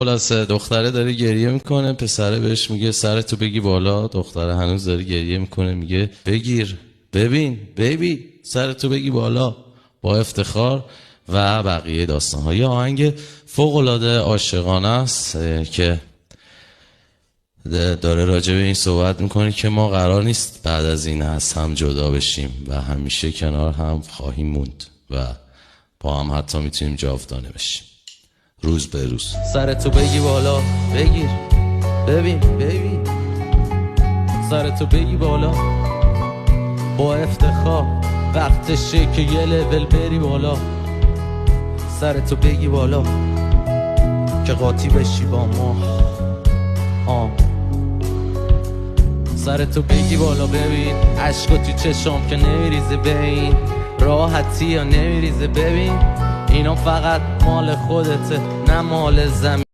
خلاصه دختره داره گریه میکنه، پسره بهش میگه سرتو بگی بالا. دختره هنوز داره گریه میکنه، میگه بگیر، ببین بیبی، سرتو بگی بالا، با افتخار. و بقیه داستان ها. یه آهنگ فوق العاده عاشقانه است که داره راجع به این صحبت میکنه که ما قرار نیست بعد از این از هم جدا بشیم و همیشه کنار هم خواهیم موند و با هم حتی میتونیم جاودانه بشیم روز به روز. سرتو بگی بالا، بگیر، ببین بیبی، سرتو بگی بالا با افتخار. وقتشه که یه لول بری بالا. سرتو بگی بالا که قاطی بشی با ما. سرتو بگی بالا، ببین عشقا تو چشم که نمیریزه، ببین راحتی یا نمیریزه. ببین اینا فقط مال خودته، نه مال زمین.